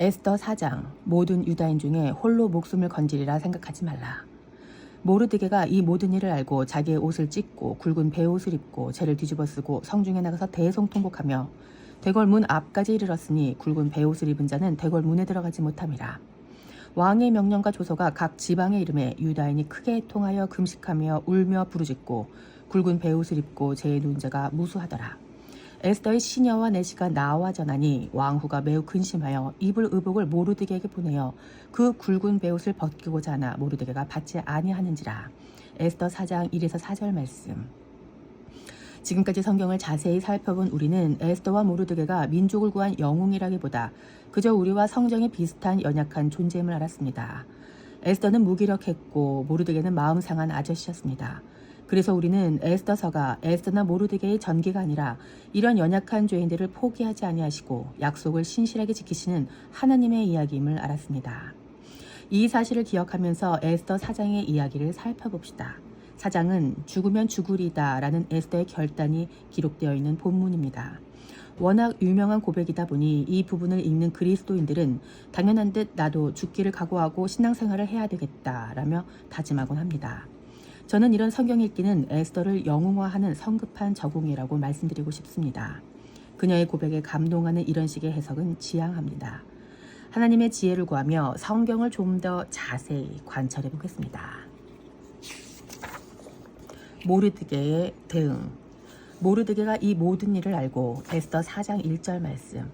에스더 4장 모든 유다인 중에 홀로 목숨을 건지리라 생각하지 말라. 모르드게가 이 모든 일을 알고 자기의 옷을 찢고 굵은 베옷을 입고 재를 뒤집어 쓰고 성중에 나가서 대성통곡하며 대궐 문 앞까지 이르렀으니 굵은 베옷을 입은 자는 대궐 문에 들어가지 못함이라. 왕의 명령과 조서가 각 지방에 이름에 유다인이 크게 애통하여 금식하며 울며 부르짖고 굵은 베옷을 입고 재에 누운 자가 무수하더라. 에스더의 시녀와 내시가 나와 전하니 왕후가 매우 근심하여 입을 의복을 모르드게에게 보내어 그 굵은 베옷을 벗기고자 하나 모르드게가 받지 아니하는지라. 에스더 4장 1에서 4절 말씀. 지금까지 성경을 자세히 살펴본 우리는 에스더와 모르드게가 민족을 구한 영웅이라기보다 그저 우리와 성정이 비슷한 연약한 존재임을 알았습니다. 에스더는 무기력했고 모르드게는 마음 상한 아저씨였습니다. 그래서 우리는 에스더서가 에스더나 모르드게의 전기가 아니라 이런 연약한 죄인들을 포기하지 아니하시고 약속을 신실하게 지키시는 하나님의 이야기임을 알았습니다. 이 사실을 기억하면서 에스더 4장의 이야기를 살펴봅시다. 4장은 죽으면 죽으리다 라는 에스더의 결단이 기록되어 있는 본문입니다. 워낙 유명한 고백이다 보니 이 부분을 읽는 그리스도인들은 당연한 듯 나도 죽기를 각오하고 신앙생활을 해야 되겠다라며 다짐하곤 합니다. 저는 이런 성경 읽기는 에스더를 영웅화하는 성급한 적응이라고 말씀드리고 싶습니다. 그녀의 고백에 감동하는 이런 식의 해석은 지양합니다. 하나님의 지혜를 구하며 성경을 좀 더 자세히 관찰해 보겠습니다. 모르드게의 대응. 모르드게가 이 모든 일을 알고 에스더 4장 1절 말씀.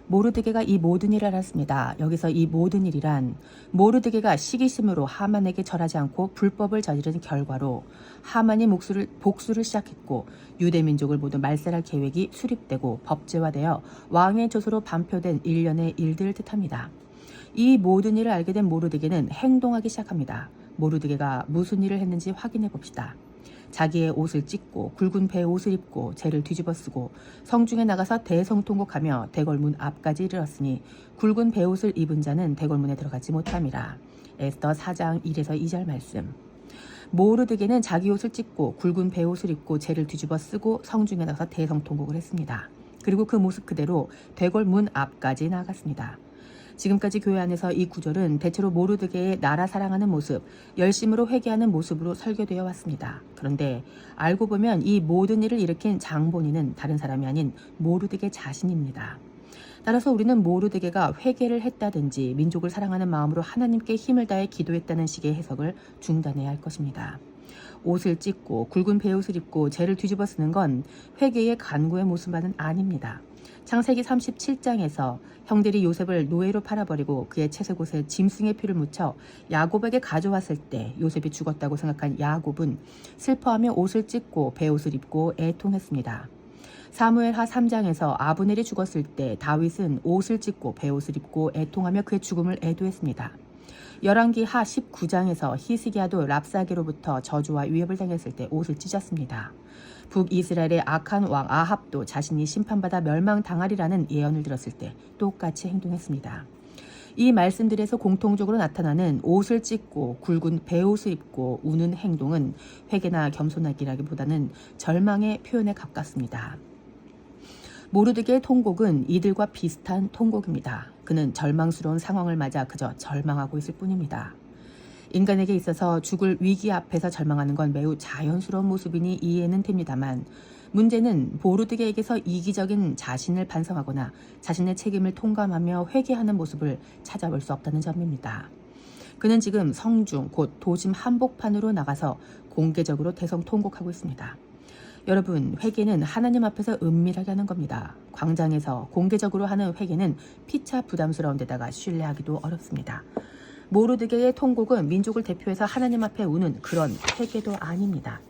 모르드게가 이 모든 일을 알았습니다. 여기서 이 모든 일이란 모르드게가 시기심으로 하만에게 절하지 않고 불법을 저지른 결과로 하만이 복수를 시작했고 유대 민족을 모두 말살할 계획이 수립되고 법제화되어 왕의 조서로 반표된 일련의 일들을 뜻합니다. 이 모든 일을 알게 된 모르드게는 행동하기 시작합니다. 모르드게가 무슨 일을 했는지 확인해 봅시다. 자기의 옷을 찢고 굵은 베옷을 입고 재를 뒤집어 쓰고 성중에 나가서 대성통곡하며 대궐문 앞까지 이르렀으니 굵은 베옷을 입은 자는 대궐문에 들어가지 못함이라. 에스더 4장 1에서 2절 말씀. 모르드게는 자기 옷을 찢고 굵은 베옷을 입고 재를 뒤집어 쓰고 성중에 나가서 대성통곡을 했습니다. 그리고 그 모습 그대로 대궐문 앞까지 나갔습니다. 지금까지 교회 안에서 이 구절은 대체로 모르드게의 나라 사랑하는 모습, 열심으로 회개하는 모습으로 설교되어 왔습니다. 그런데 알고 보면 이 모든 일을 일으킨 장본인은 다른 사람이 아닌 모르드게 자신입니다. 따라서 우리는 모르드게가 회개를 했다든지 민족을 사랑하는 마음으로 하나님께 힘을 다해 기도했다는 식의 해석을 중단해야 할 것입니다. 옷을 찢고 굵은 베옷을 입고 재를 뒤집어 쓰는 건 회개의 간구의 모습만은 아닙니다. 창세기 37장에서 형들이 요셉을 노예로 팔아버리고 그의 채색옷에 짐승의 피를 묻혀 야곱에게 가져왔을 때 요셉이 죽었다고 생각한 야곱은 슬퍼하며 옷을 찢고 베옷을 입고 애통했습니다. 사무엘하 3장에서 아브넬이 죽었을 때 다윗은 옷을 찢고 베옷을 입고 애통하며 그의 죽음을 애도했습니다. 열왕기하 19장에서 히스기야도 랍사게로부터 저주와 위협을 당했을 때 옷을 찢었습니다. 북이스라엘의 악한 왕 아합도 자신이 심판받아 멸망당하리라는 예언을 들었을 때 똑같이 행동했습니다. 이 말씀들에서 공통적으로 나타나는 옷을 찢고 굵은 베옷을 입고 우는 행동은 회개나 겸손하기라기보다는 절망의 표현에 가깝습니다. 모르드게의 통곡은 이들과 비슷한 통곡입니다. 그는 절망스러운 상황을 맞아 그저 절망하고 있을 뿐입니다. 인간에게 있어서 죽을 위기 앞에서 절망하는 건 매우 자연스러운 모습이니 이해는 됩니다만 문제는 모르드게에게서 이기적인 자신을 반성하거나 자신의 책임을 통감하며 회개하는 모습을 찾아볼 수 없다는 점입니다. 그는 지금 성중 곧 도심 한복판으로 나가서 공개적으로 대성통곡하고 있습니다. 여러분, 회개는 하나님 앞에서 은밀하게 하는 겁니다. 광장에서 공개적으로 하는 회개는 피차 부담스러운 데다가 신뢰하기도 어렵습니다. 모르드게의 통곡은 민족을 대표해서 하나님 앞에 우는 그런 회개도 아닙니다.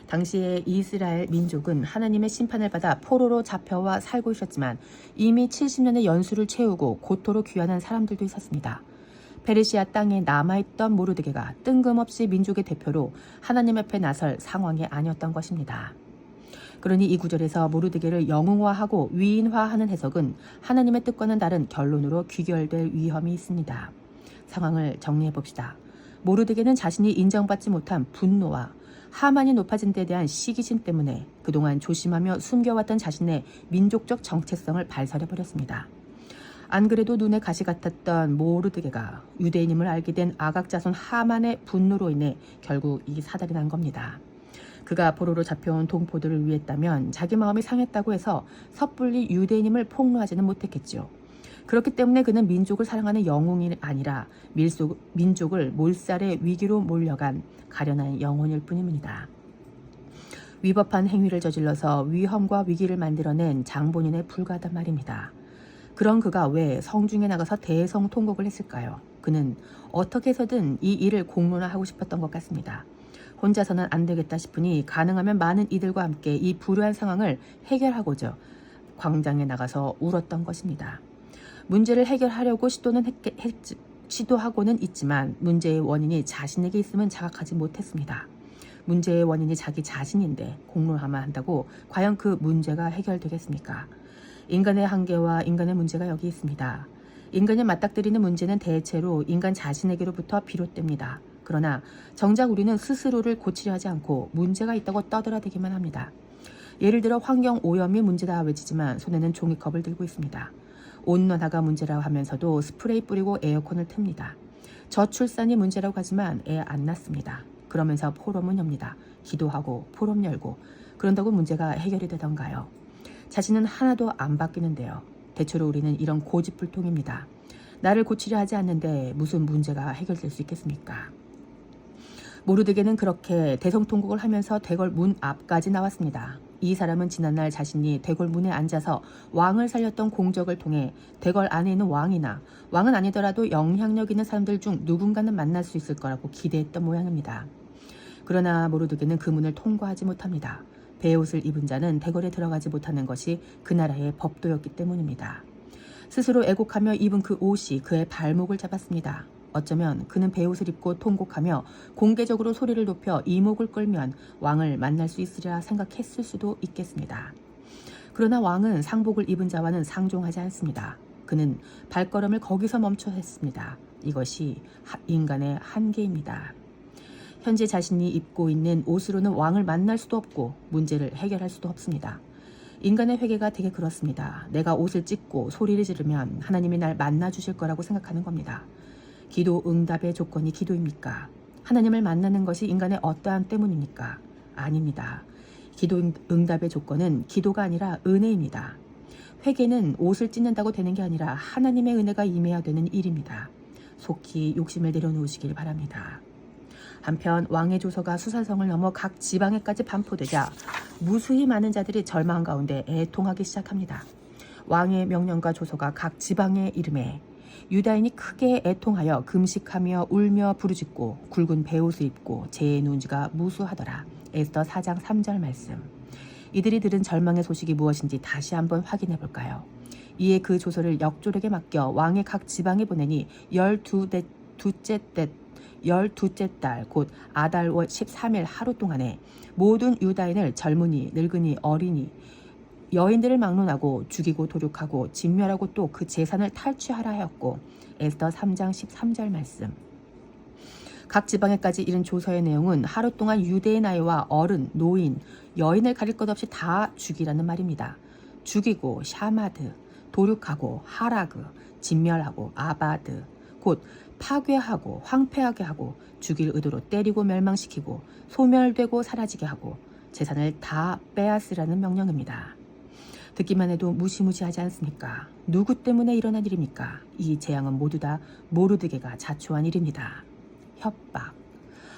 당시에 이스라엘 민족은 하나님의 심판을 받아 포로로 잡혀와 살고 있었지만 이미 70년의 연수를 채우고 고토로 귀환한 사람들도 있었습니다. 페르시아 땅에 남아있던 모르드게가 뜬금없이 민족의 대표로 하나님 앞에 나설 상황이 아니었던 것입니다. 그러니 이 구절에서 모르드게를 영웅화하고 위인화하는 해석은 하나님의 뜻과는 다른 결론으로 귀결될 위험이 있습니다. 상황을 정리해 봅시다. 모르드게는 자신이 인정받지 못한 분노와 하만이 높아진 데 대한 시기심 때문에 그동안 조심하며 숨겨왔던 자신의 민족적 정체성을 발설해버렸습니다. 안 그래도 눈에 가시 같았던 모르드게가 유대인임을 알게 된 아각 자손 하만의 분노로 인해 결국 이 사달이 난 겁니다. 그가 포로로 잡혀온 동포들을 위했다면 자기 마음이 상했다고 해서 섣불리 유대인임을 폭로하지는 못했겠죠. 그렇기 때문에 그는 민족을 사랑하는 영웅이 아니라 민족을 몰살의 위기로 몰려간 가련한 영혼일 뿐입니다. 위법한 행위를 저질러서 위험과 위기를 만들어낸 장본인에 불과하단 말입니다. 그런 그가 왜 성중에 나가서 대성통곡을 했을까요? 그는 어떻게 해서든 이 일을 공론화하고 싶었던 것 같습니다. 혼자서는 안 되겠다 싶으니 가능하면 많은 이들과 함께 이 불우한 상황을 해결하고자 광장에 나가서 울었던 것입니다. 문제를 해결하려고 시도하고는 있지만 문제의 원인이 자신에게 있음은 자각하지 못했습니다. 문제의 원인이 자기 자신인데 공론화만 한다고 과연 그 문제가 해결되겠습니까? 인간의 한계와 인간의 문제가 여기 있습니다. 인간이 맞닥뜨리는 문제는 대체로 인간 자신에게로부터 비롯됩니다. 그러나 정작 우리는 스스로를 고치려 하지 않고 문제가 있다고 떠들어대기만 합니다. 예를 들어 환경 오염이 문제다 외치지만 손에는 종이컵을 들고 있습니다. 온난화가 문제라고 하면서도 스프레이 뿌리고 에어컨을 틉니다. 저출산이 문제라고 하지만 애 안 낳습니다. 그러면서 포럼은 엽니다. 기도하고 포럼 열고 그런다고 문제가 해결이 되던가요? 자신은 하나도 안 바뀌는데요. 대체로 우리는 이런 고집불통입니다. 나를 고치려 하지 않는데 무슨 문제가 해결될 수 있겠습니까? 모르드게는 그렇게 대성통곡을 하면서 대궐 문 앞까지 나왔습니다. 이 사람은 지난날 자신이 대궐 문에 앉아서 왕을 살렸던 공적을 통해 대궐 안에 있는 왕은 아니더라도 영향력 있는 사람들 중 누군가는 만날 수 있을 거라고 기대했던 모양입니다. 그러나 모르드게는 그 문을 통과하지 못합니다. 베옷을 입은 자는 대궐에 들어가지 못하는 것이 그 나라의 법도였기 때문입니다. 스스로 애곡하며 입은 그 옷이 그의 발목을 잡았습니다. 어쩌면 그는 베옷을 입고 통곡하며 공개적으로 소리를 높여 이목을 끌면 왕을 만날 수 있으리라 생각했을 수도 있겠습니다. 그러나 왕은 상복을 입은 자와는 상종하지 않습니다. 그는 발걸음을 거기서 멈춰 했습니다. 이것이 인간의 한계입니다. 현재 자신이 입고 있는 옷으로는 왕을 만날 수도 없고 문제를 해결할 수도 없습니다. 인간의 회개가 되게 그렇습니다. 내가 옷을 찢고 소리를 지르면 하나님이 날 만나 주실 거라고 생각하는 겁니다. 기도 응답의 조건이 기도입니까? 하나님을 만나는 것이 인간의 어떠함 때문입니까? 아닙니다. 기도 응답의 조건은 기도가 아니라 은혜입니다. 회개는 옷을 찢는다고 되는 게 아니라 하나님의 은혜가 임해야 되는 일입니다. 속히 욕심을 내려놓으시길 바랍니다. 한편 왕의 조서가 수사성을 넘어 각 지방에까지 반포되자 무수히 많은 자들이 절망 가운데 애통하기 시작합니다. 왕의 명령과 조서가 각 지방에 이름에 유다인이 크게 애통하여 금식하며 울며 부르짖고 굵은 베옷을 입고 재에 누운 지가 무수하더라. 에스더 4장 3절 말씀. 이들이 들은 절망의 소식이 무엇인지 다시 한번 확인해 볼까요? 이에 그 조서를 역졸에게 맡겨 왕의 각 지방에 보내니 12둘째 달 곧 아달월 13일 하루 동안에 모든 유다인을 젊은이, 늙은이, 어린이, 여인들을 막론하고 죽이고 도륙하고 진멸하고 또 그 재산을 탈취하라 하였고 에스더 3장 13절 말씀. 각 지방에까지 이른 조서의 내용은 하루 동안 유대인 아이와 어른, 노인, 여인을 가릴 것 없이 다 죽이라는 말입니다. 죽이고 샤마드, 도륙하고 하라그, 진멸하고 아바드, 곧 파괴하고 황폐하게 하고 죽일 의도로 때리고 멸망시키고 소멸되고 사라지게 하고 재산을 다 빼앗으라는 명령입니다. 듣기만 해도 무시무시하지 않습니까? 누구 때문에 일어난 일입니까? 이 재앙은 모두 다 모르드게가 자초한 일입니다. 협박.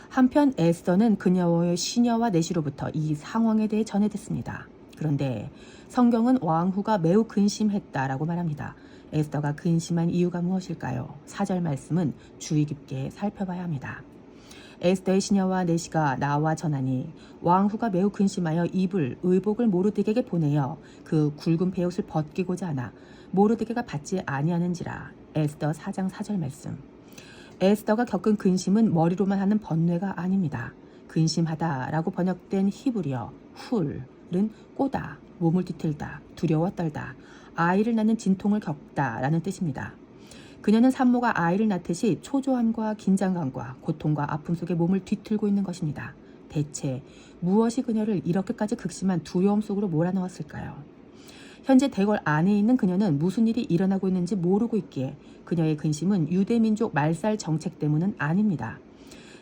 한편 에스더는 그녀의 시녀와 내시로부터 이 상황에 대해 전해듣습니다. 그런데 성경은 왕후가 매우 근심했다라고 말합니다. 에스더가 근심한 이유가 무엇일까요? 4절 말씀은 주의 깊게 살펴봐야 합니다. 에스더의 시녀와 내시가 나와 전하니 왕후가 매우 근심하여 입을 의복을 모르드게에게 보내어 그 굵은 베옷을 벗기고자 하나 모르드게가 받지 아니하는지라. 에스더 4장 4절 말씀. 에스더가 겪은 근심은 머리로만 하는 번뇌가 아닙니다. 근심하다라고 번역된 히브리어 훌은 꼬다, 몸을 뒤틀다, 두려워 떨다, 아이를 낳는 진통을 겪다라는 뜻입니다. 그녀는 산모가 아이를 낳듯이 초조함과 긴장감과 고통과 아픔 속에 몸을 뒤틀고 있는 것입니다. 대체 무엇이 그녀를 이렇게까지 극심한 두려움 속으로 몰아넣었을까요? 현재 대궐 안에 있는 그녀는 무슨 일이 일어나고 있는지 모르고 있기에 그녀의 근심은 유대민족 말살 정책 때문은 아닙니다.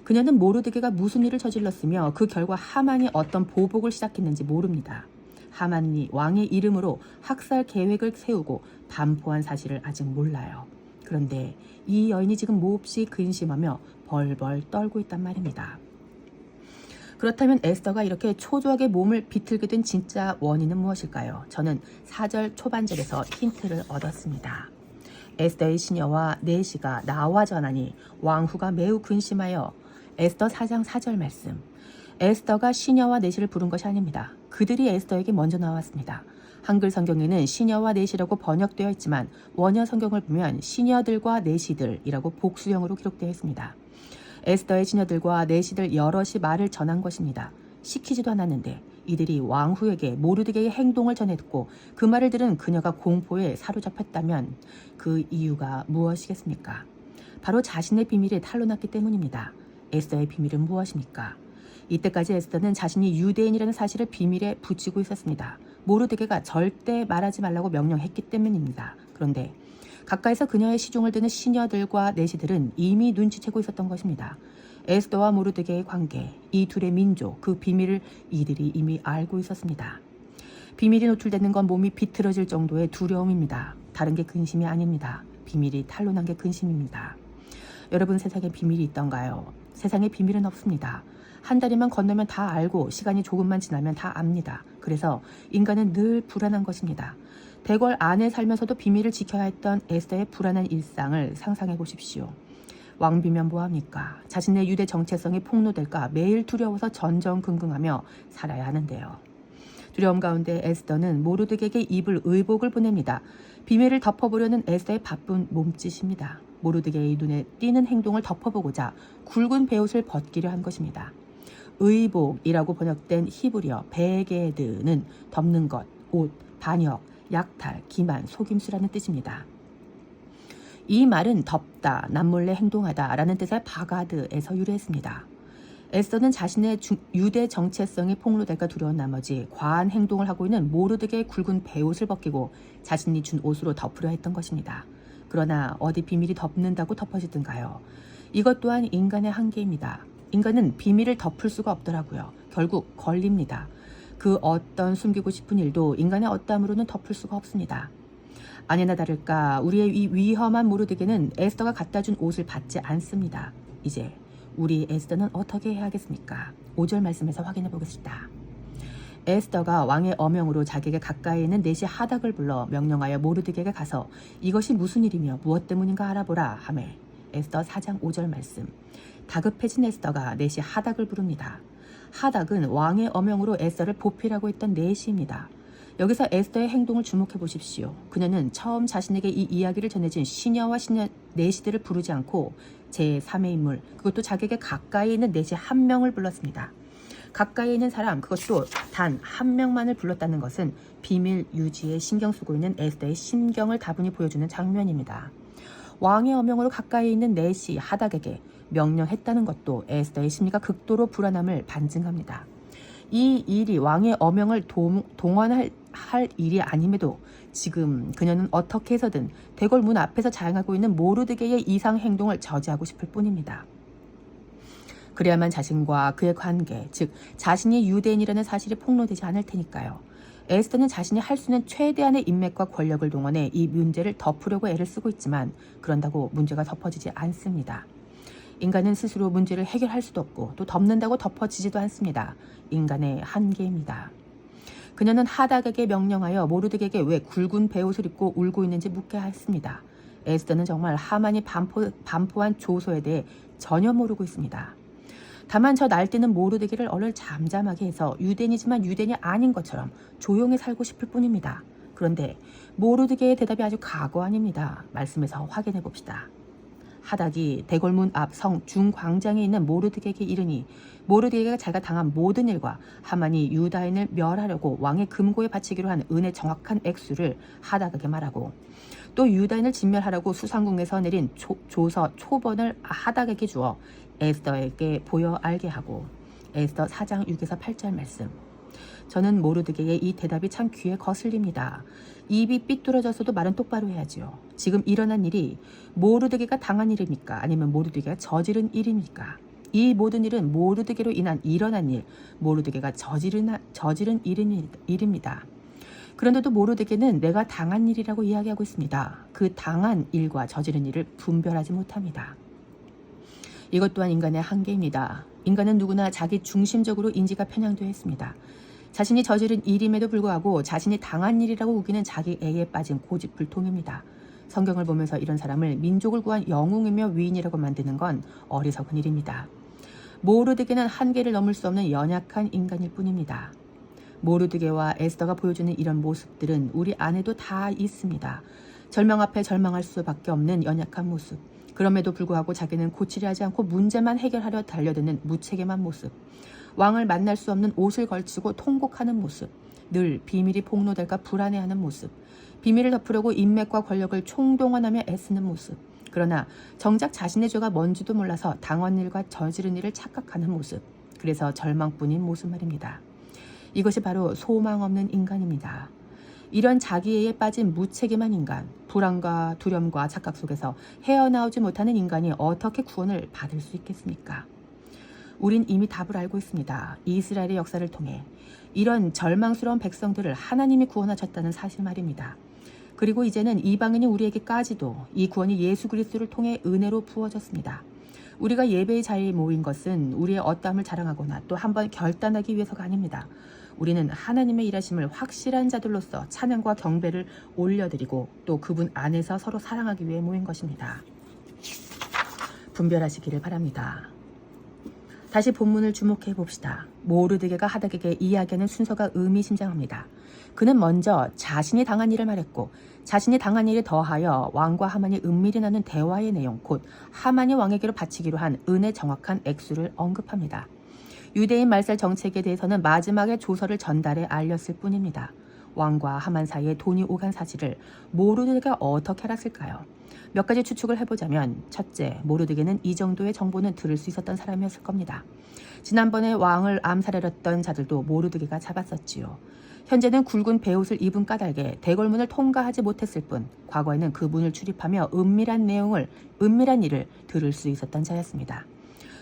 그녀는 모르드게가 무슨 일을 저질렀으며 그 결과 하만이 어떤 보복을 시작했는지 모릅니다. 하만이 왕의 이름으로 학살 계획을 세우고 반포한 사실을 아직 몰라요. 그런데 이 여인이 지금 몹시 근심하며 벌벌 떨고 있단 말입니다. 그렇다면 에스더가 이렇게 초조하게 몸을 비틀게 된 진짜 원인은 무엇일까요? 저는 4절 초반절에서 힌트를 얻었습니다. 에스더의 시녀와 내시가 나와 전하니 왕후가 매우 근심하여. 에스더 4장 4절 말씀. 에스더가 시녀와 내시를 부른 것이 아닙니다. 그들이 에스더에게 먼저 나왔습니다. 한글 성경에는 시녀와 내시라고 번역되어 있지만 원어 성경을 보면 시녀들과 내시들이라고 복수형으로 기록되어 있습니다. 에스더의 시녀들과 내시들 여럿이 말을 전한 것입니다. 시키지도 않았는데 이들이 왕후에게 모르드게의 행동을 전했고 그 말을 들은 그녀가 공포에 사로잡혔다면 그 이유가 무엇이겠습니까? 바로 자신의 비밀이 탄로났기 때문입니다. 에스더의 비밀은 무엇입니까? 이때까지 에스더는 자신이 유대인이라는 사실을 비밀에 붙이고 있었습니다. 모르드게가 절대 말하지 말라고 명령했기 때문입니다. 그런데 가까이서 그녀의 시중을 드는 시녀들과 내시들은 이미 눈치채고 있었던 것입니다. 에스더와 모르드게의 관계, 이 둘의 민족, 그 비밀을 이들이 이미 알고 있었습니다. 비밀이 노출되는 건 몸이 비틀어질 정도의 두려움입니다. 다른 게 근심이 아닙니다. 비밀이 탄로난 게 근심입니다. 여러분, 세상에 비밀이 있던가요? 세상에 비밀은 없습니다. 한 다리만 건너면 다 알고 시간이 조금만 지나면 다 압니다. 그래서 인간은 늘 불안한 것입니다. 대궐 안에 살면서도 비밀을 지켜야 했던 에스더의 불안한 일상을 상상해 보십시오. 왕비면 뭐합니까? 자신의 유대 정체성이 폭로될까 매일 두려워서 전전긍긍하며 살아야 하는데요. 두려움 가운데 에스더는 모르드게에게 입을 의복을 보냅니다. 비밀을 덮어보려는 에스더의 바쁜 몸짓입니다. 모르드게의 눈에 띄는 행동을 덮어보고자 굵은 베옷을 벗기려 한 것입니다. 의복이라고 번역된 히브리어 베게드는 덮는 것, 옷, 반역, 약탈, 기만, 속임수라는 뜻입니다. 이 말은 덮다, 남몰래 행동하다 라는 뜻의 바가드에서 유래했습니다. 에스더는 자신의 유대 정체성이 폭로될까 두려운 나머지 과한 행동을 하고 있는 모르드게의 굵은 베옷을 벗기고 자신이 준 옷으로 덮으려 했던 것입니다. 그러나 어디 비밀이 덮는다고 덮어지든가요. 이것 또한 인간의 한계입니다. 인간은 비밀을 덮을 수가 없더라고요. 결국 걸립니다. 그 어떤 숨기고 싶은 일도 인간의 어담으로는 덮을 수가 없습니다. 아니나 다를까 우리의 이 위험한 모르드게는 에스더가 갖다 준 옷을 받지 않습니다. 이제 우리 에스더는 어떻게 해야 하겠습니까? 5절 말씀에서 확인해 보겠습니다. 에스더가 왕의 어명으로 자기에게 가까이 있는 내시 하닥을 불러 명령하여 모르드게에게 가서 이것이 무슨 일이며 무엇 때문인가 알아보라 하매. 에스더 4장 5절 말씀. 다급해진 에스더가 내시 하닥을 부릅니다. 하닥은 왕의 어명으로 에스더를 보필하고 있던 내시입니다. 여기서 에스더의 행동을 주목해 보십시오. 그녀는 처음 자신에게 이 이야기를 전해진 시녀와 시녀 내시들을 부르지 않고 제3의 인물, 그것도 자기에게 가까이 있는 내시 한 명을 불렀습니다. 가까이 있는 사람, 그것도 단 한 명만을 불렀다는 것은 비밀 유지에 신경 쓰고 있는 에스더의 심경을 다분히 보여주는 장면입니다. 왕의 어명으로 가까이 있는 내시 하닥에게 명령했다는 것도 에스더의 심리가 극도로 불안함을 반증합니다. 이 일이 왕의 어명을 동원할 일이 아님에도 지금 그녀는 어떻게 해서든 대궐 문 앞에서 자행하고 있는 모르드게의 이상 행동을 저지하고 싶을 뿐입니다. 그래야만 자신과 그의 관계, 즉 자신이 유대인이라는 사실이 폭로되지 않을 테니까요. 에스더는 자신이 할 수 있는 최대한의 인맥과 권력을 동원해 이 문제를 덮으려고 애를 쓰고 있지만 그런다고 문제가 덮어지지 않습니다. 인간은 스스로 문제를 해결할 수도 없고 또 덮는다고 덮어지지도 않습니다. 인간의 한계입니다. 그녀는 하닥에게 명령하여 모르드게에게 왜 굵은 베옷을 입고 울고 있는지 묻게 했습니다. 에스더는 정말 하만이 반포한 조소에 대해 전혀 모르고 있습니다. 다만 저 날뛰는 모르드게를 얼른 잠잠하게 해서 유대인이지만 유대인이 아닌 것처럼 조용히 살고 싶을 뿐입니다. 그런데 모르드게의 대답이 아주 과거 아닙니다. 말씀에서 확인해 봅시다. 하닥이 대궐문 앞 성 중광장에 있는 모르드게에게 이르니 모르드게가 자기가 당한 모든 일과 하만이 유다인을 멸하려고 왕의 금고에 바치기로 한 은의 정확한 액수를 하닥에게 말하고 또 유다인을 진멸하라고 수상궁에서 내린 조서 초본을 하닥에게 주어 에스더에게 보여 알게 하고. 에스더 4장 6에서 8절 말씀. 저는 모르드게의 이 대답이 참 귀에 거슬립니다. 입이 삐뚤어졌어도 말은 똑바로 해야지요. 지금 일어난 일이 모르드게가 당한 일입니까? 아니면 모르드게가 저지른 일입니까? 이 모든 일은 모르드게로 인한 일어난 일, 모르드게가 저지른 일입니다. 그런데도 모르드게는 내가 당한 일이라고 이야기하고 있습니다. 그 당한 일과 저지른 일을 분별하지 못합니다. 이것 또한 인간의 한계입니다. 인간은 누구나 자기 중심적으로 인지가 편향되어 있습니다. 자신이 저지른 일임에도 불구하고 자신이 당한 일이라고 우기는 자기 애에 빠진 고집불통입니다. 성경을 보면서 이런 사람을 민족을 구한 영웅이며 위인이라고 만드는 건 어리석은 일입니다. 모르드게는 한계를 넘을 수 없는 연약한 인간일 뿐입니다. 모르드게와 에스더가 보여주는 이런 모습들은 우리 안에도 다 있습니다. 절망 앞에 절망할 수밖에 없는 연약한 모습. 그럼에도 불구하고 자기는 고치려 하지 않고 문제만 해결하려 달려드는 무책임한 모습. 왕을 만날 수 없는 옷을 걸치고 통곡하는 모습. 늘 비밀이 폭로될까 불안해하는 모습. 비밀을 덮으려고 인맥과 권력을 총동원하며 애쓰는 모습. 그러나 정작 자신의 죄가 뭔지도 몰라서 당한 일과 저지른 일을 착각하는 모습. 그래서 절망뿐인 모습 말입니다. 이것이 바로 소망 없는 인간입니다. 이런 자기애에 빠진 무책임한 인간, 불안과 두려움과 착각 속에서 헤어나오지 못하는 인간이 어떻게 구원을 받을 수 있겠습니까? 우린 이미 답을 알고 있습니다. 이스라엘의 역사를 통해 이런 절망스러운 백성들을 하나님이 구원하셨다는 사실 말입니다. 그리고 이제는 이방인인 우리에게까지도 이 구원이 예수 그리스도를 통해 은혜로 부어졌습니다. 우리가 예배의 자리에 모인 것은 우리의 어떠함을 자랑하거나 또 한번 결단하기 위해서가 아닙니다. 우리는 하나님의 일하심을 확실한 자들로서 찬양과 경배를 올려드리고 또 그분 안에서 서로 사랑하기 위해 모인 것입니다. 분별하시기를 바랍니다. 다시 본문을 주목해 봅시다. 모르드게가 하닥에게 이야기하는 순서가 의미심장합니다. 그는 먼저 자신이 당한 일을 말했고 자신이 당한 일에 더하여 왕과 하만이 은밀히 나눈 대화의 내용 곧 하만이 왕에게로 바치기로 한 은의 정확한 액수를 언급합니다. 유대인 말살 정책에 대해서는 마지막에 조서를 전달해 알렸을 뿐입니다. 왕과 하만 사이에 돈이 오간 사실을 모르드게가 어떻게 알았을까요? 몇 가지 추측을 해보자면 첫째, 모르드게는 이 정도의 정보는 들을 수 있었던 사람이었을 겁니다. 지난번에 왕을 암살하려던 자들도 모르드게가 잡았었지요. 현재는 굵은 베옷을 입은 까닭에 대궐문을 통과하지 못했을 뿐 과거에는 그 문을 출입하며 은밀한 일을 들을 수 있었던 자였습니다.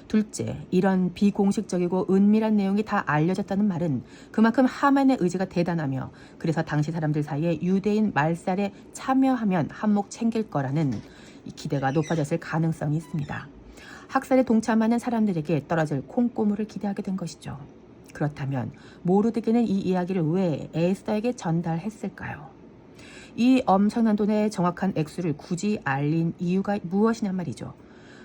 둘째, 이런 비공식적이고 은밀한 내용이 다 알려졌다는 말은 그만큼 하만의 의지가 대단하며 그래서 당시 사람들 사이에 유대인 말살에 참여하면 한몫 챙길 거라는 기대가 높아졌을 가능성이 있습니다. 학살에 동참하는 사람들에게 떨어질 콩고물을 기대하게 된 것이죠. 그렇다면 모르드게는 이 이야기를 왜 에스더에게 전달했을까요? 이 엄청난 돈의 정확한 액수를 굳이 알린 이유가 무엇이냔 말이죠.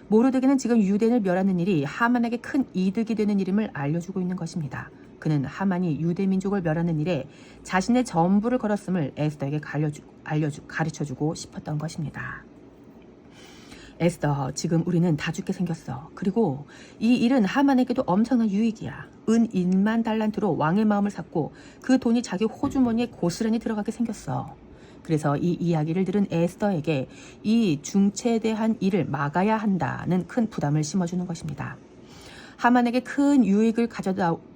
모르드게는 지금 유대인을 멸하는 일이 하만에게 큰 이득이 되는 일임을 알려주고 있는 것입니다. 그는 하만이 유대 민족을 멸하는 일에 자신의 전부를 걸었음을 에스더에게 가르쳐주고 싶었던 것입니다. 에스더, 지금 우리는 다 죽게 생겼어. 그리고 이 일은 하만에게도 엄청난 유익이야. 은 1만 달란트로 왕의 마음을 샀고 그 돈이 자기 호주머니에 고스란히 들어가게 생겼어. 그래서 이 이야기를 들은 에스더에게 이 중체대한 일을 막아야 한다는 큰 부담을 심어주는 것입니다. 하만에게 큰 유익을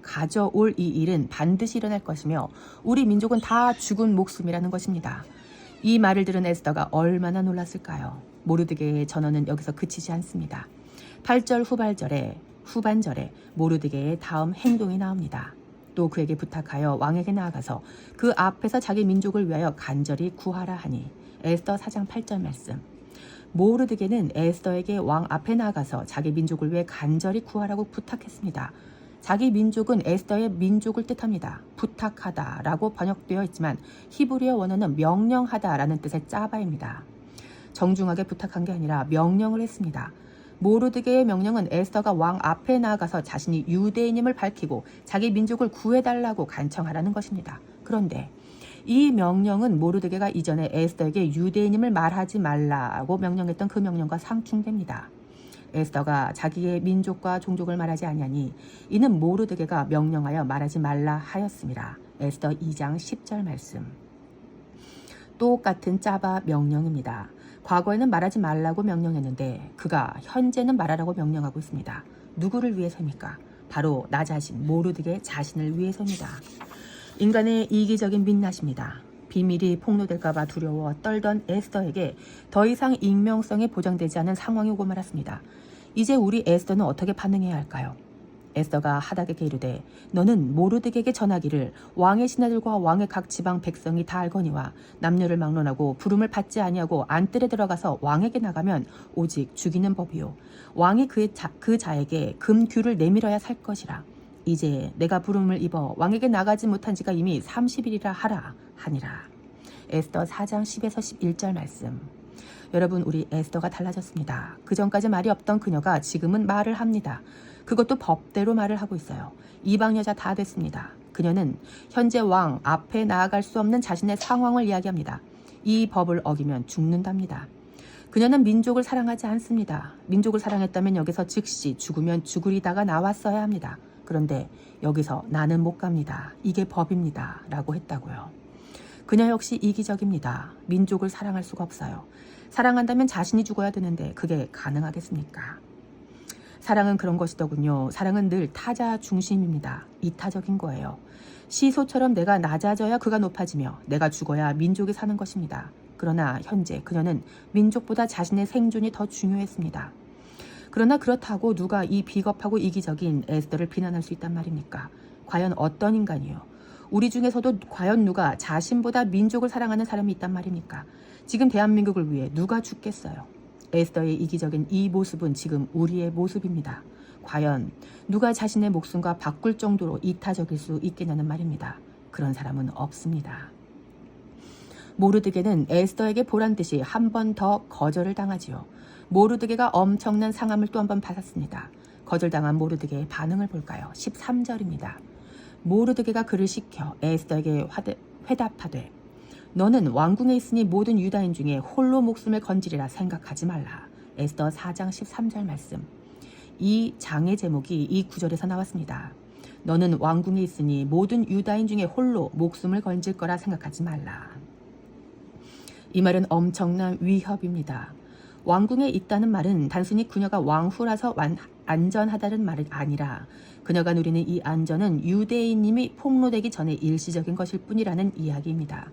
가져올 이 일은 반드시 일어날 것이며 우리 민족은 다 죽은 목숨이라는 것입니다. 이 말을 들은 에스더가 얼마나 놀랐을까요? 모르드게의 전언은 여기서 그치지 않습니다. 8절 후반절에 모르드게의 다음 행동이 나옵니다. 또 그에게 부탁하여 왕에게 나아가서 그 앞에서 자기 민족을 위하여 간절히 구하라 하니 에스더 4장 8절 말씀. 모르드게는 에스더에게 왕 앞에 나아가서 자기 민족을 위해 간절히 구하라고 부탁했습니다. 자기 민족은 에스더의 민족을 뜻합니다. 부탁하다라고 번역되어 있지만 히브리어 원어는 명령하다라는 뜻의 짜바입니다. 정중하게 부탁한 게 아니라 명령을 했습니다. 모르드게의 명령은 에스더가 왕 앞에 나아가서 자신이 유대인임을 밝히고 자기 민족을 구해달라고 간청하라는 것입니다. 그런데 이 명령은 모르드게가 이전에 에스더에게 유대인임을 말하지 말라고 명령했던 그 명령과 상충됩니다. 에스더가 자기의 민족과 종족을 말하지 아니하니 이는 모르드게가 명령하여 말하지 말라 하였습니다. 에스더 2장 10절 말씀. 똑같은 짜바 명령입니다. 과거에는 말하지 말라고 명령했는데 그가 현재는 말하라고 명령하고 있습니다. 누구를 위해서입니까? 바로 나 자신 모르드게 자신을 위해서입니다. 인간의 이기적인 민낯입니다. 비밀이 폭로될까봐 두려워 떨던 에스더에게 더 이상 익명성이 보장되지 않은 상황이 오고 말았습니다. 이제 우리 에스더는 어떻게 반응해야 할까요? 에스더가 하닥에게 이르되 너는 모르드게에게 전하기를 왕의 신하들과 왕의 각 지방 백성이 다 알거니와 남녀를 막론하고 부름을 받지 아니하고 안뜰에 들어가서 왕에게 나가면 오직 죽이는 법이요 왕이 그 자에게 금규를 내밀어야 살 것이라. 이제 내가 부름을 입어 왕에게 나가지 못한 지가 이미 30일이라 하라 하니라. 에스더 4장 10에서 11절 말씀. 여러분, 우리 에스더가 달라졌습니다. 그전까지 말이 없던 그녀가 지금은 말을 합니다. 그것도 법대로 말을 하고 있어요. 이방 여자 다 됐습니다. 그녀는 현재 왕 앞에 나아갈 수 없는 자신의 상황을 이야기합니다. 이 법을 어기면 죽는답니다. 그녀는 민족을 사랑하지 않습니다. 민족을 사랑했다면 여기서 즉시 죽으면 죽으리다가 나왔어야 합니다. 그런데 여기서 나는 못 갑니다. 이게 법입니다. 라고 했다고요. 그녀 역시 이기적입니다. 민족을 사랑할 수가 없어요. 사랑한다면 자신이 죽어야 되는데 그게 가능하겠습니까? 사랑은 그런 것이더군요. 사랑은 늘 타자 중심입니다. 이타적인 거예요. 시소처럼 내가 낮아져야 그가 높아지며 내가 죽어야 민족이 사는 것입니다. 그러나 현재 그녀는 민족보다 자신의 생존이 더 중요했습니다. 그러나 그렇다고 누가 이 비겁하고 이기적인 에스더를 비난할 수 있단 말입니까? 과연 어떤 인간이요? 우리 중에서도 과연 누가 자신보다 민족을 사랑하는 사람이 있단 말입니까? 지금 대한민국을 위해 누가 죽겠어요? 에스더의 이기적인 이 모습은 지금 우리의 모습입니다. 과연 누가 자신의 목숨과 바꿀 정도로 이타적일 수 있겠냐는 말입니다. 그런 사람은 없습니다. 모르드게는 에스더에게 보란듯이 한 번 더 거절을 당하지요. 모르드게가 엄청난 상함을 또 한 번 받았습니다. 거절당한 모르드게의 반응을 볼까요? 13절입니다. 모르드게가 그를 시켜 에스더에게 회답하되 너는 왕궁에 있으니 모든 유다인 중에 홀로 목숨을 건지리라 생각하지 말라. 에스더 4장 13절 말씀. 이 장의 제목이 이 구절에서 나왔습니다. 너는 왕궁에 있으니 모든 유다인 중에 홀로 목숨을 건질 거라 생각하지 말라. 이 말은 엄청난 위협입니다. 왕궁에 있다는 말은 단순히 그녀가 왕후라서 안전하다는 말이 아니라 그녀가 누리는 이 안전은 유대인님이 폭로되기 전에 일시적인 것일 뿐이라는 이야기입니다.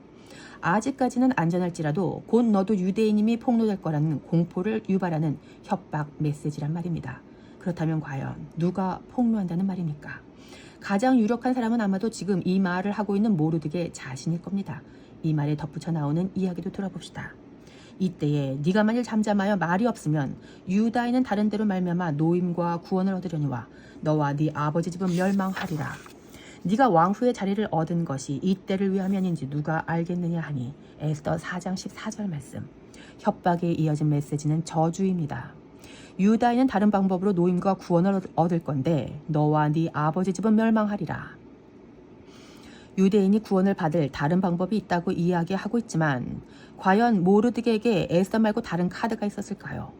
아직까지는 안전할지라도 곧 너도 유대인님이 폭로될 거라는 공포를 유발하는 협박 메시지란 말입니다. 그렇다면 과연 누가 폭로한다는 말입니까? 가장 유력한 사람은 아마도 지금 이 말을 하고 있는 모르드게 자신일 겁니다. 이 말에 덧붙여 나오는 이야기도 들어봅시다. 이때에 네가 만일 잠잠하여 말이 없으면 유다인은 다른 데로 말미암아 노임과 구원을 얻으려니와 너와 네 아버지 집은 멸망하리라. 네가 왕후의 자리를 얻은 것이 이때를 위함이아닌지 누가 알겠느냐 하니 에스더 4장 14절 말씀. 협박에 이어진 메시지는 저주입니다. 유다인은 다른 방법으로 노임과 구원을 얻을 건데 너와 네 아버지 집은 멸망하리라. 유대인이 구원을 받을 다른 방법이 있다고 이야기하고 있지만 과연 모르드게에게 에스더 말고 다른 카드가 있었을까요?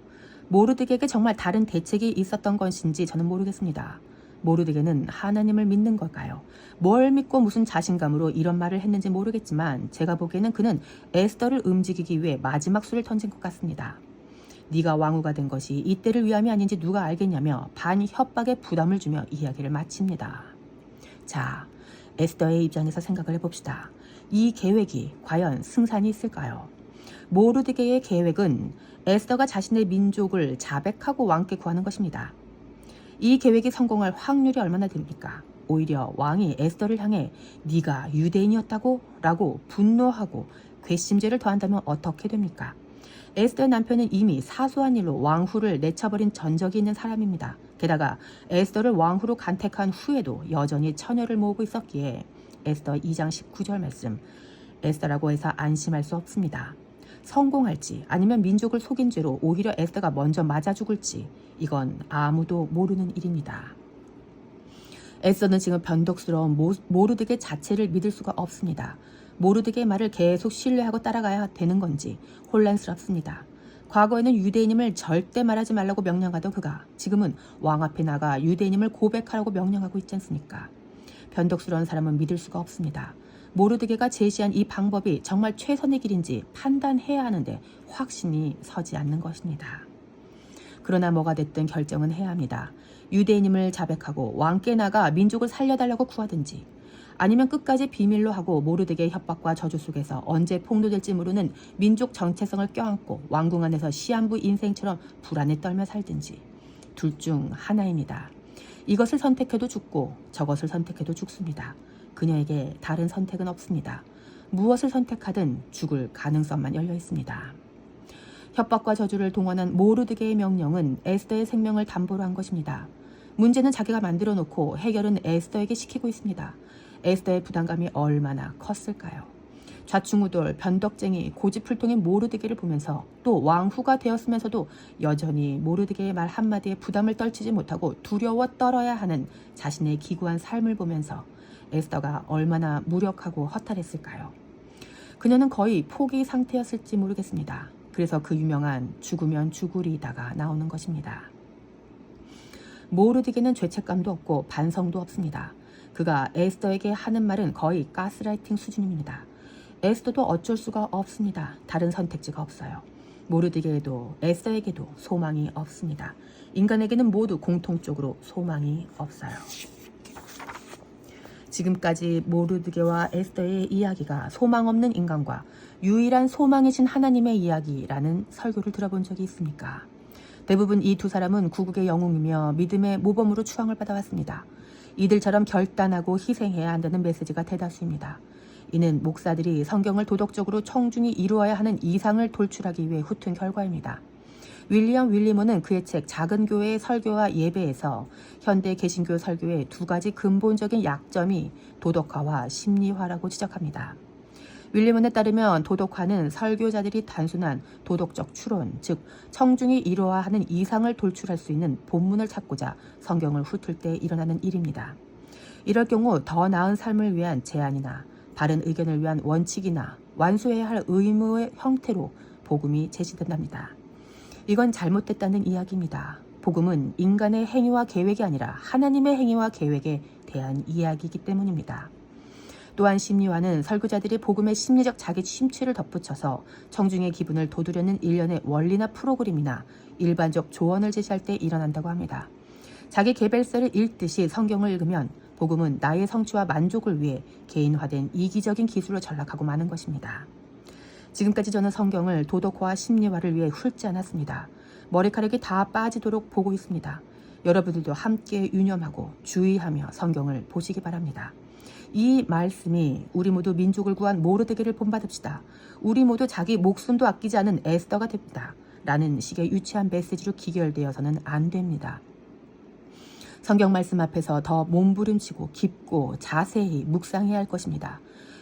모르드게에게 정말 다른 대책이 있었던 것인지 저는 모르겠습니다. 모르드게는 하나님을 믿는 걸까요? 뭘 믿고 무슨 자신감으로 이런 말을 했는지 모르겠지만 제가 보기에는 그는 에스더를 움직이기 위해 마지막 수를 던진 것 같습니다. 네가 왕후가 된 것이 이때를 위함이 아닌지 누가 알겠냐며 반협박에 부담을 주며 이야기를 마칩니다. 자, 에스더의 입장에서 생각을 해봅시다. 이 계획이 과연 승산이 있을까요? 모르드게의 계획은 에스더가 자신의 민족을 자백하고 왕께 구하는 것입니다. 이 계획이 성공할 확률이 얼마나 됩니까? 오히려 왕이 에스더를 향해 네가 유대인이었다고? 라고 분노하고 괘씸죄를 더한다면 어떻게 됩니까? 에스더의 남편은 이미 사소한 일로 왕후를 내쳐버린 전적이 있는 사람입니다. 게다가 에스더를 왕후로 간택한 후에도 여전히 처녀를 모으고 있었기에 에스더 2장 19절 말씀. 에스더라고 해서 안심할 수 없습니다. 성공할지 아니면 민족을 속인 죄로 오히려 에스더가 먼저 맞아 죽을지 이건 아무도 모르는 일입니다. 에스더는 지금 변덕스러운 모르드게 자체를 믿을 수가 없습니다. 모르드게의 말을 계속 신뢰하고 따라가야 되는 건지 혼란스럽습니다. 과거에는 유대인임을 절대 말하지 말라고 명령하던 그가 지금은 왕 앞에 나가 유대인임을 고백하라고 명령하고 있지 않습니까? 변덕스러운 사람은 믿을 수가 없습니다. 모르드게가 제시한 이 방법이 정말 최선의 길인지 판단해야 하는데 확신이 서지 않는 것입니다. 그러나 뭐가 됐든 결정은 해야 합니다. 유대인임을 자백하고 왕께 나가 민족을 살려달라고 구하든지, 아니면 끝까지 비밀로 하고 모르드게의 협박과 저주 속에서 언제 폭로될지 모르는 민족 정체성을 껴안고 왕궁 안에서 시한부 인생처럼 불안에 떨며 살든지, 둘 중 하나입니다. 이것을 선택해도 죽고 저것을 선택해도 죽습니다. 그녀에게 다른 선택은 없습니다. 무엇을 선택하든 죽을 가능성만 열려 있습니다. 협박과 저주를 동원한 모르드게의 명령은 에스더의 생명을 담보로 한 것입니다. 문제는 자기가 만들어 놓고 해결은 에스더에게 시키고 있습니다. 에스더의 부담감이 얼마나 컸을까요? 좌충우돌, 변덕쟁이, 고집불통인 모르드게를 보면서 또 왕후가 되었으면서도 여전히 모르드게의 말 한마디에 부담을 떨치지 못하고 두려워 떨어야 하는 자신의 기구한 삶을 보면서 에스더가 얼마나 무력하고 허탈했을까요? 그녀는 거의 포기 상태였을지 모르겠습니다. 그래서 그 유명한 죽으면 죽으리다가 나오는 것입니다. 모르드게는 죄책감도 없고 반성도 없습니다. 그가 에스더에게 하는 말은 거의 가스라이팅 수준입니다. 에스더도 어쩔 수가 없습니다. 다른 선택지가 없어요. 모르드게에도 에스더에게도 소망이 없습니다. 인간에게는 모두 공통적으로 소망이 없어요. 지금까지 모르드게와 에스더의 이야기가 소망 없는 인간과 유일한 소망이신 하나님의 이야기라는 설교를 들어본 적이 있습니까? 대부분 이 두 사람은 구국의 영웅이며 믿음의 모범으로 추앙을 받아왔습니다. 이들처럼 결단하고 희생해야 한다는 메시지가 대다수입니다. 이는 목사들이 성경을 도덕적으로 청중히 이루어야 하는 이상을 돌출하기 위해 후튼 결과입니다. 윌리엄 윌리모는 그의 책 작은 교회의 설교와 예배에서 현대 개신교 설교의 두 가지 근본적인 약점이 도덕화와 심리화라고 지적합니다. 윌리몬에 따르면 도덕화는 설교자들이 단순한 도덕적 추론, 즉 청중이 이루어야 하는 이상을 돌출할 수 있는 본문을 찾고자 성경을 훑을 때 일어나는 일입니다. 이럴 경우 더 나은 삶을 위한 제안이나 바른 의견을 위한 원칙이나 완수해야 할 의무의 형태로 복음이 제시된답니다. 이건 잘못됐다는 이야기입니다. 복음은 인간의 행위와 계획이 아니라 하나님의 행위와 계획에 대한 이야기이기 때문입니다. 또한 심리화는 설교자들이 복음의 심리적 자기 심취를 덧붙여서 청중의 기분을 돋우려는 일련의 원리나 프로그램이나 일반적 조언을 제시할 때 일어난다고 합니다. 자기 개별서를 읽듯이 성경을 읽으면 복음은 나의 성취와 만족을 위해 개인화된 이기적인 기술로 전락하고 마는 것입니다. 지금까지 저는 성경을 도덕화와 심리화를 위해 훑지 않았습니다. 머리카락이 다 빠지도록 보고 있습니다. 여러분들도 함께 유념하고 주의하며 성경을 보시기 바랍니다. 이 말씀이 우리 모두 민족을 구한 모르드게를 본받읍시다. 우리 모두 자기 목숨도 아끼지 않은 에스더가 됩니다. 라는 식의 유치한 메시지로 기결되어서는 안 됩니다. 성경 말씀 앞에서 더 몸부림치고 깊고 자세히 묵상해야 할 것입니다.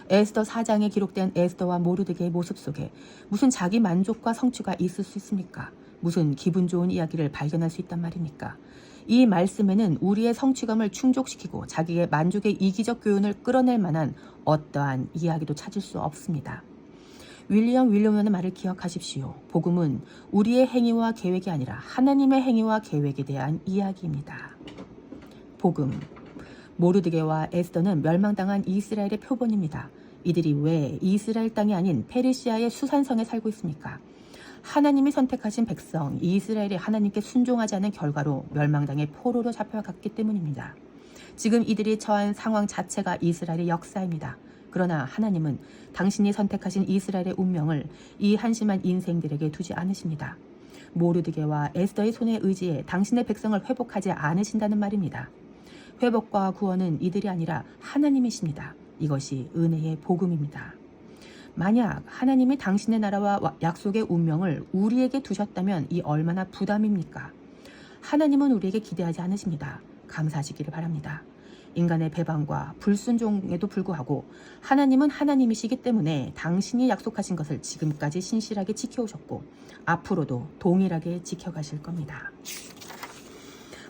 에스더 4장에 기록된 에스더와 모르드게의 모습 속에 무슨 자기 만족과 성취가 있을 수 있습니까? 무슨 기분 좋은 이야기를 발견할 수 있단 말입니까? 이 말씀에는 우리의 성취감을 충족시키고 자기의 만족의 이기적 교훈을 끌어낼 만한 어떠한 이야기도 찾을 수 없습니다. 윌리엄 윌리엄의 말을 기억하십시오. 복음은 우리의 행위와 계획이 아니라 하나님의 행위와 계획에 대한 이야기입니다. 복음. 모르드게와 에스더는 멸망당한 이스라엘의 표본입니다. 이들이 왜 이스라엘 땅이 아닌 페르시아의 수산성에 살고 있습니까? 하나님이 선택하신 백성 이스라엘이 하나님께 순종하지 않은 결과로 멸망당의 포로로 잡혀갔기 때문입니다. 지금 이들이 처한 상황 자체가 이스라엘의 역사입니다. 그러나 하나님은 당신이 선택하신 이스라엘의 운명을 이 한심한 인생들에게 두지 않으십니다. 모르드게와 에스더의 손에 의지해 당신의 백성을 회복하지 않으신다는 말입니다. 회복과 구원은 이들이 아니라 하나님이십니다. 이것이 은혜의 복음입니다. 만약 하나님이 당신의 나라와 약속의 운명을 우리에게 두셨다면 이 얼마나 부담입니까? 하나님은 우리에게 기대하지 않으십니다. 감사하시기를 바랍니다. 인간의 배반과 불순종에도 불구하고 하나님은 하나님이시기 때문에 당신이 약속하신 것을 지금까지 신실하게 지켜오셨고 앞으로도 동일하게 지켜가실 겁니다.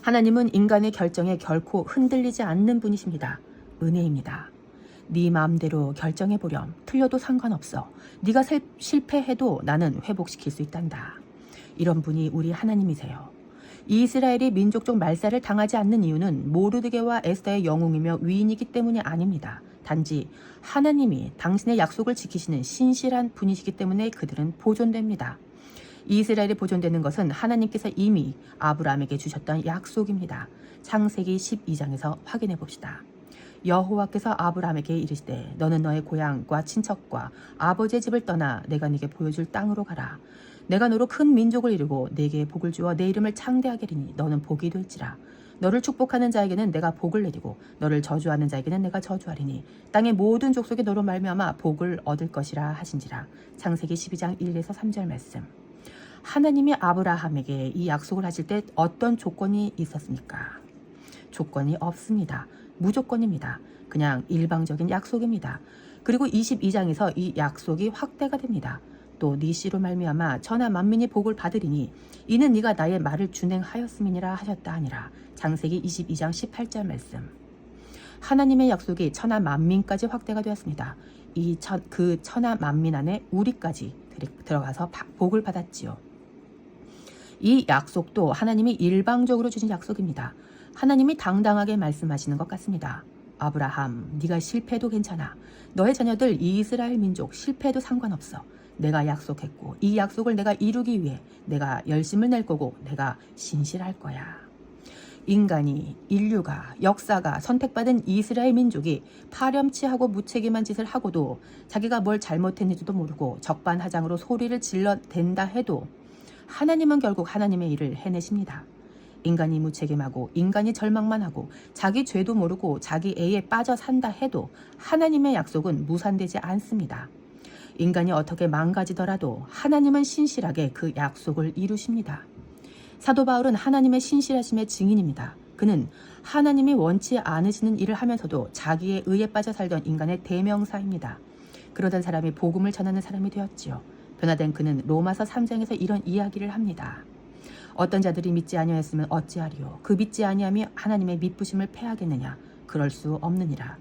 하나님은 인간의 결정에 결코 흔들리지 않는 분이십니다. 은혜입니다. 네 마음대로 결정해보렴. 틀려도 상관없어. 네가 실패해도 나는 회복시킬 수 있단다. 이런 분이 우리 하나님이세요. 이스라엘이 민족적 말살을 당하지 않는 이유는 모르드게와 에스더의 영웅이며 위인이기 때문이 아닙니다. 단지 하나님이 당신의 약속을 지키시는 신실한 분이시기 때문에 그들은 보존됩니다. 이스라엘이 보존되는 것은 하나님께서 이미 아브라함에게 주셨던 약속입니다. 창세기 12장에서 확인해 봅시다. 여호와께서 아브라함에게 이르시되 너는 너의 고향과 친척과 아버지의 집을 떠나 내가 네게 보여줄 땅으로 가라. 내가 너로 큰 민족을 이루고 네게 복을 주어 내 이름을 창대하게 하리니 너는 복이 될지라. 너를 축복하는 자에게는 내가 복을 내리고 너를 저주하는 자에게는 내가 저주하리니 땅의 모든 족속이 너로 말미암아 복을 얻을 것이라 하신지라. 창세기 12장 1에서 3절 말씀. 하나님이 아브라함에게 이 약속을 하실 때 어떤 조건이 있었습니까? 조건이 없습니다. 무조건입니다. 그냥 일방적인 약속입니다. 그리고 22장에서 이 약속이 확대가 됩니다. 또 네 씨로 말미암아 천하 만민이 복을 받으리니 이는 네가 나의 말을 준행하였음이니라 하셨다 하니라. 창세기 22장 18절 말씀. 하나님의 약속이 천하 만민까지 확대가 되었습니다. 그 천하 만민 안에 우리까지 들어가서 복을 받았지요. 이 약속도 하나님이 일방적으로 주신 약속입니다. 하나님이 당당하게 말씀하시는 것 같습니다. 아브라함, 네가 실패해도 괜찮아. 너의 자녀들 이스라엘 민족 실패해도 상관없어. 내가 약속했고 이 약속을 내가 이루기 위해 내가 열심을 낼 거고 내가 신실할 거야. 인간이, 인류가, 역사가 선택받은 이스라엘 민족이 파렴치하고 무책임한 짓을 하고도 자기가 뭘 잘못했는지도 모르고 적반하장으로 소리를 질러댄다 해도 하나님은 결국 하나님의 일을 해내십니다. 인간이 무책임하고 인간이 절망만 하고 자기 죄도 모르고 자기 애에 빠져 산다 해도 하나님의 약속은 무산되지 않습니다. 인간이 어떻게 망가지더라도 하나님은 신실하게 그 약속을 이루십니다. 사도 바울은 하나님의 신실하심의 증인입니다. 그는 하나님이 원치 않으시는 일을 하면서도 자기의 의에 빠져 살던 인간의 대명사입니다. 그러던 사람이 복음을 전하는 사람이 되었지요. 변화된 그는 로마서 3장에서 이런 이야기를 합니다. 어떤 자들이 믿지 아니하였으면 어찌하리요? 그 믿지 아니함이 하나님의 믿부심을 패하겠느냐? 그럴 수 없느니라.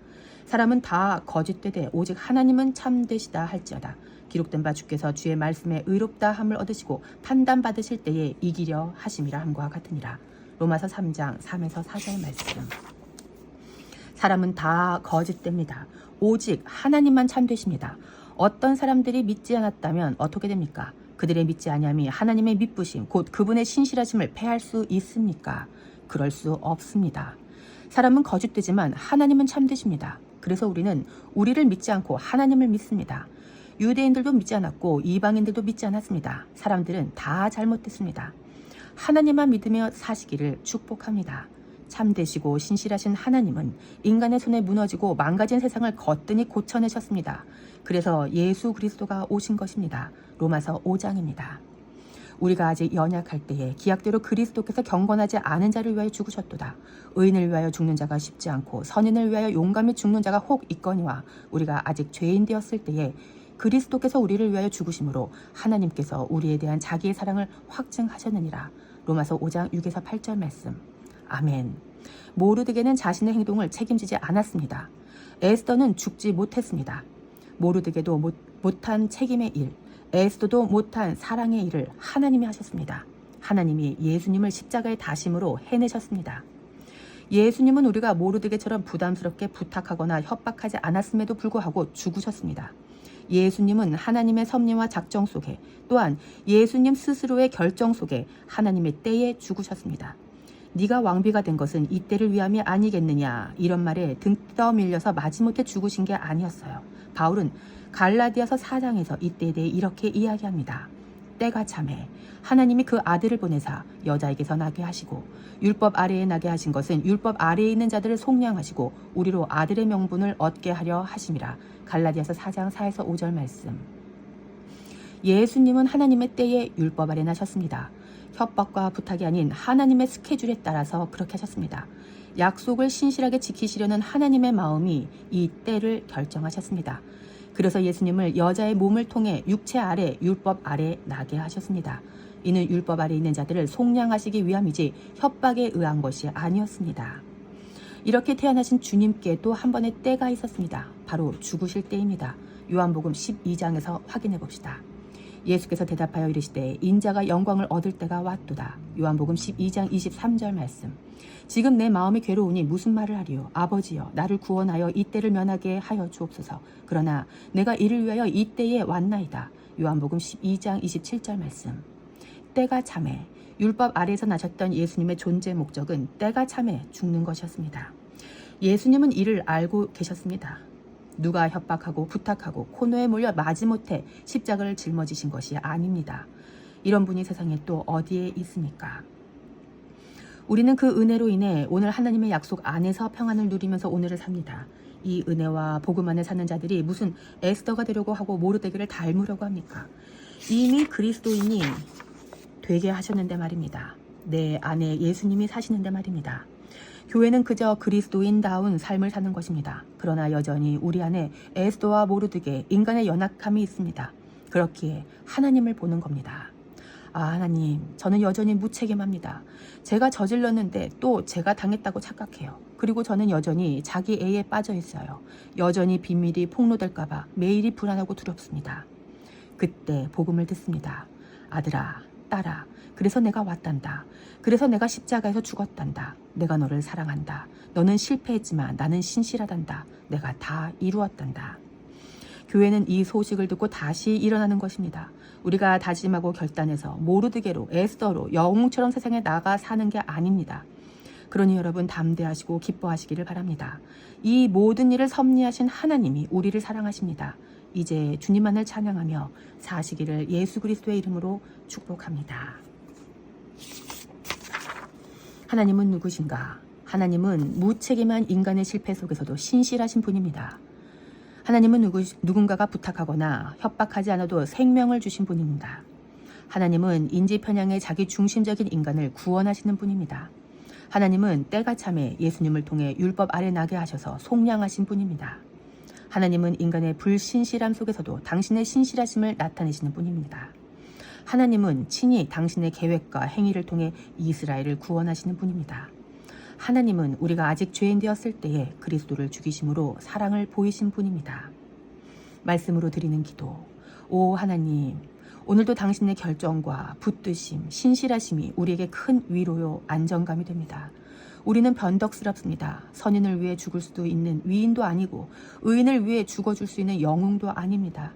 사람은 다 거짓되되 오직 하나님은 참되시다 할지어다. 기록된 바 주께서 주의 말씀에 의롭다 함을 얻으시고 판단받으실 때에 이기려 하심이라 함과 같으니라. 로마서 3장 3에서 4절 말씀. 사람은 다 거짓됩니다. 오직 하나님만 참되십니다. 어떤 사람들이 믿지 않았다면 어떻게 됩니까? 그들의 믿지 아니함이 하나님의 믿부심, 곧 그분의 신실하심을 패할 수 있습니까? 그럴 수 없습니다. 사람은 거짓되지만 하나님은 참되십니다. 그래서 우리는 우리를 믿지 않고 하나님을 믿습니다. 유대인들도 믿지 않았고 이방인들도 믿지 않았습니다. 사람들은 다 잘못됐습니다. 하나님만 믿으며 사시기를 축복합니다. 참되시고 신실하신 하나님은 인간의 손에 무너지고 망가진 세상을 거뜬히 고쳐내셨습니다. 그래서 예수 그리스도가 오신 것입니다. 로마서 5장입니다. 우리가 아직 연약할 때에 기약대로 그리스도께서 경건하지 않은 자를 위하여 죽으셨도다. 의인을 위하여 죽는 자가 쉽지 않고 선인을 위하여 용감히 죽는 자가 혹 있거니와 우리가 아직 죄인 되었을 때에 그리스도께서 우리를 위하여 죽으심으로 하나님께서 우리에 대한 자기의 사랑을 확증하셨느니라. 로마서 5장 6에서 8절 말씀. 아멘. 모르드게는 자신의 행동을 책임지지 않았습니다. 에스더는 죽지 못했습니다. 모르드게도 못한 책임의 일, 에스더도 못한 사랑의 일을 하나님이 하셨습니다. 하나님이 예수님을 십자가의 다심으로 해내셨습니다. 예수님은 우리가 모르드게처럼 부담스럽게 부탁하거나 협박하지 않았음에도 불구하고 죽으셨습니다. 예수님은 하나님의 섭리와 작정 속에 또한 예수님 스스로의 결정 속에 하나님의 때에 죽으셨습니다. 네가 왕비가 된 것은 이 때를 위함이 아니겠느냐 이런 말에 등 떠밀려서 마지못해 죽으신 게 아니었어요. 바울은 갈라디아서 4장에서 이때에 대해 이렇게 이야기합니다. 때가 참해 하나님이 그 아들을 보내사 여자에게서 나게 하시고 율법 아래에 나게 하신 것은 율법 아래에 있는 자들을 속량하시고 우리로 아들의 명분을 얻게 하려 하심이라. 갈라디아서 4장 4에서 5절 말씀. 예수님은 하나님의 때에 율법 아래 나셨습니다. 협박과 부탁이 아닌 하나님의 스케줄에 따라서 그렇게 하셨습니다. 약속을 신실하게 지키시려는 하나님의 마음이 이 때를 결정하셨습니다. 그래서 예수님을 여자의 몸을 통해 육체 아래 율법 아래 나게 하셨습니다. 이는 율법 아래 있는 자들을 속량하시기 위함이지 협박에 의한 것이 아니었습니다. 이렇게 태어나신 주님께 또 한 번의 때가 있었습니다. 바로 죽으실 때입니다. 요한복음 12장에서 확인해 봅시다. 예수께서 대답하여 이르시되 인자가 영광을 얻을 때가 왔도다. 요한복음 12장 23절 말씀. 지금 내 마음이 괴로우니 무슨 말을 하리요? 아버지여 나를 구원하여 이 때를 면하게 하여 주옵소서. 그러나 내가 이를 위하여 이 때에 왔나이다. 요한복음 12장 27절 말씀. 때가 참에 율법 아래에서 나셨던 예수님의 존재 목적은 때가 참에 죽는 것이었습니다. 예수님은 이를 알고 계셨습니다. 누가 협박하고 부탁하고 코너에 몰려 마지못해 십자가를 짊어지신 것이 아닙니다. 이런 분이 세상에 또 어디에 있습니까? 우리는 그 은혜로 인해 오늘 하나님의 약속 안에서 평안을 누리면서 오늘을 삽니다. 이 은혜와 복음 안에 사는 자들이 무슨 에스더가 되려고 하고 모르드게를 닮으려고 합니까? 이미 그리스도인이 되게 하셨는데 말입니다. 내 안에 예수님이 사시는데 말입니다. 교회는 그저 그리스도인다운 삶을 사는 것입니다. 그러나 여전히 우리 안에 에스더와 모르드게 인간의 연약함이 있습니다. 그렇기에 하나님을 보는 겁니다. 하나님, 저는 여전히 무책임합니다. 제가 저질렀는데 또 제가 당했다고 착각해요. 그리고 저는 여전히 자기 애에 빠져 있어요. 여전히 비밀이 폭로될까봐 매일이 불안하고 두렵습니다. 그때 복음을 듣습니다. 아들아, 딸아, 그래서 내가 왔단다. 그래서 내가 십자가에서 죽었단다. 내가 너를 사랑한다. 너는 실패했지만 나는 신실하단다. 내가 다 이루었단다. 교회는 이 소식을 듣고 다시 일어나는 것입니다. 우리가 다짐하고 결단해서 모르드게로 에스더로 영웅처럼 세상에 나가 사는 게 아닙니다. 그러니 여러분 담대하시고 기뻐하시기를 바랍니다. 이 모든 일을 섭리하신 하나님이 우리를 사랑하십니다. 이제 주님만을 찬양하며 사시기를 예수 그리스도의 이름으로 축복합니다. 하나님은 누구신가? 하나님은 무책임한 인간의 실패 속에서도 신실하신 분입니다. 하나님은 누군가가 부탁하거나 협박하지 않아도 생명을 주신 분입니다. 하나님은 인지편향의 자기 중심적인 인간을 구원하시는 분입니다. 하나님은 때가 참에 예수님을 통해 율법 아래 나게 하셔서 속량하신 분입니다. 하나님은 인간의 불신실함 속에서도 당신의 신실하심을 나타내시는 분입니다. 하나님은 친히 당신의 계획과 행위를 통해 이스라엘을 구원하시는 분입니다. 하나님은 우리가 아직 죄인 되었을 때에 그리스도를 죽이심으로 사랑을 보이신 분입니다. 말씀으로 드리는 기도. 오 하나님, 오늘도 당신의 결정과 붙드심, 신실하심이 우리에게 큰 위로요 안정감이 됩니다. 우리는 변덕스럽습니다. 선인을 위해 죽을 수도 있는 위인도 아니고 의인을 위해 죽어줄 수 있는 영웅도 아닙니다.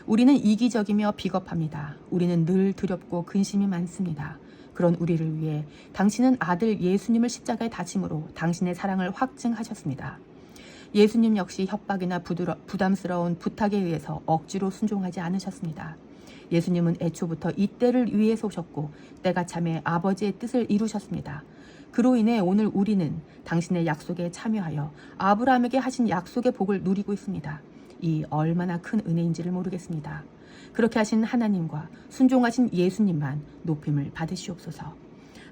우리는 이기적이며 비겁합니다. 우리는 늘 두렵고 근심이 많습니다. 그런 우리를 위해 당신은 아들 예수님을 십자가에 다짐으로 당신의 사랑을 확증하셨습니다. 예수님 역시 협박이나 부담스러운 부탁에 의해서 억지로 순종하지 않으셨습니다. 예수님은 애초부터 이 때를 위해서 오셨고 때가 참에 아버지의 뜻을 이루셨습니다. 그로 인해 오늘 우리는 당신의 약속에 참여하여 아브라함에게 하신 약속의 복을 누리고 있습니다. 이 얼마나 큰 은혜인지를 모르겠습니다. 그렇게 하신 하나님과 순종하신 예수님만 높임을 받으시옵소서.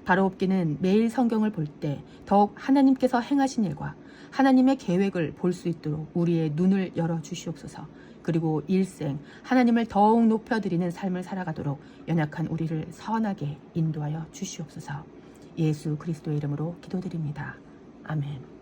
바로옵기는 매일 성경을 볼 때 더욱 하나님께서 행하신 일과 하나님의 계획을 볼 수 있도록 우리의 눈을 열어주시옵소서. 그리고 일생 하나님을 더욱 높여드리는 삶을 살아가도록 연약한 우리를 선하게 인도하여 주시옵소서. 예수 그리스도의 이름으로 기도드립니다. 아멘.